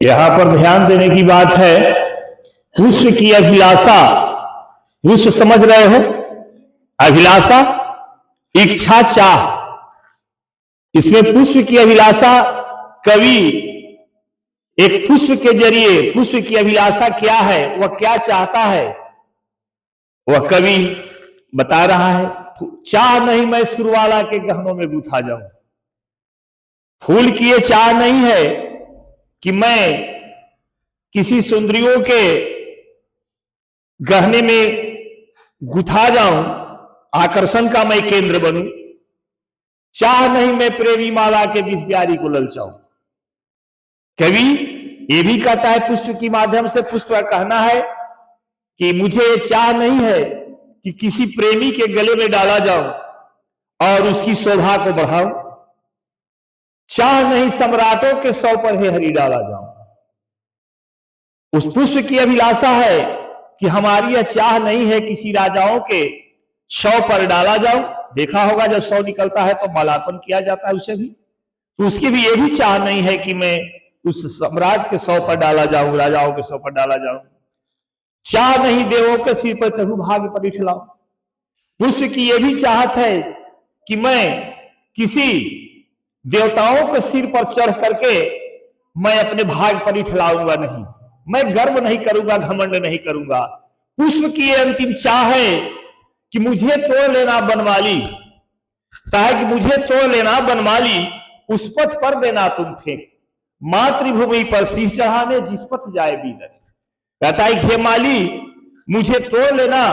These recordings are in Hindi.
यहां पर ध्यान देने की बात है, पुष्प की अभिलाषा। पुष्प समझ रहे हो, अभिलाषा, इच्छा, चाह। इसमें पुष्प की अभिलाषा, कवि एक पुष्प के जरिए पुष्प की अभिलाषा क्या है, वह क्या चाहता है, वह कवि बता रहा है। चाह नहीं मैं सुरवाला के गहनों में गुथा जाऊं। फूल की ये चाह नहीं है कि मैं किसी सुंदरियों के गहने में गुथा जाऊं, आकर्षण का मैं केंद्र बनूं। चाह नहीं मैं प्रेमी माला के दिव्य प्यारी को ललचाऊं। कवि ये भी कहता है पुष्प के माध्यम से, पुष्प का कहना है कि मुझे ये चाह नहीं है कि किसी प्रेमी के गले में डाला जाऊं और उसकी शोभा को बढ़ाऊं। चाह नहीं सम्राटों के सौ पर हे हरि डाला जाऊं। उस पुष्प की अभिलाषा है कि हमारी यह चाह नहीं है किसी राजाओं के शव पर डाला जाऊं। देखा होगा जब शव निकलता है तो मालार्पण किया जाता है उसे भी, तो उसकी भी ये भी चाह नहीं है कि मैं उस सम्राट के शव पर डाला जाऊं, राजाओं के शव पर डाला जाऊं। चाह नहीं देवों के सिर पर चढ़ू भाग्य पर इठलाऊं। पुष्प की यह भी चाहत है कि मैं किसी देवताओं के सिर पर चढ़ करके मैं अपने भाग्य पर इठलाऊंगा नहीं, मैं गर्व नहीं करूंगा, घमंड नहीं करूंगा। पुष्प की यह अंतिम चाह है कि मुझे तोड़ लेना बनमाली, ताकि मुझे तोड़ लेना बनमाली, उस पथ पर देना तुम फेंक, मातृभूमि पर शीश चढ़ाने जिस पथ जाए बीदर। कहता है हे माली, मुझे तोड़ लेना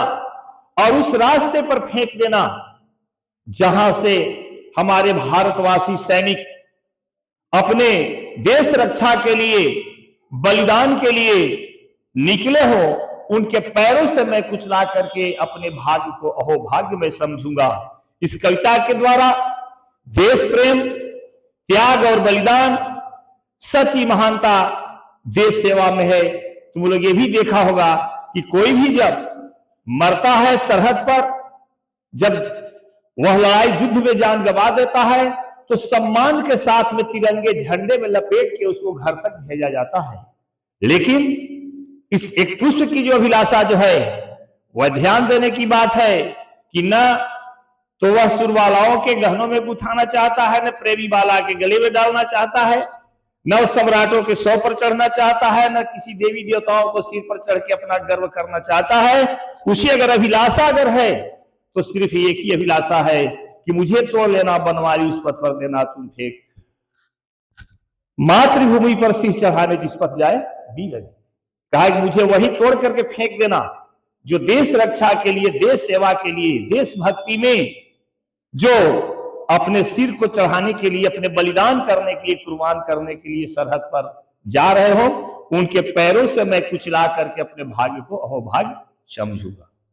और उस रास्ते पर फेंक देना जहां से हमारे भारतवासी सैनिक अपने देश रक्षा के लिए, बलिदान के लिए निकले हो, उनके पैरों से मैं कुचला करके अपने भाग्य को अहोभाग्य में समझूंगा। इस कविता के द्वारा देश प्रेम, त्याग और बलिदान, सच्ची महानता देश सेवा में है। तुम लोग ये भी देखा होगा कि कोई भी जब मरता है सरहद पर, जब वह लड़ाई युद्ध में जान गंवा देता है, तो सम्मान के साथ में तिरंगे झंडे में लपेट के उसको घर तक भेजा जाता है। लेकिन इस एक पुष्प की जो अभिलाषा जो है, वह ध्यान देने की बात है कि न तो वह सुरवालाओं के गहनों में गुथाना चाहता है, न प्रेमी बाला के गले में डालना चाहता है, न सम्राटों के सौ पर चढ़ना चाहता है, न किसी देवी देवताओं को सिर पर चढ़ के अपना गर्व करना चाहता है। उसी अगर अभिलाषा अगर है तो सिर्फ एक ही अभिलाषा है कि मुझे तोड़ लेना बनवाली, उस पथ पर देना तुम फेंक, मातृभूमि पर शीश चढ़ाने जिस पथ जाए बी लगे। कहा कि मुझे वही तोड़ करके फेंक देना जो देश रक्षा के लिए, देश सेवा के लिए, देशभक्ति में जो अपने सिर को चढ़ाने के लिए, अपने बलिदान करने के लिए, कुर्बान करने के लिए सरहद पर जा रहे हो, उनके पैरों से मैं कुचला करके अपने भाग्य को अहोभाग्य समझूंगा।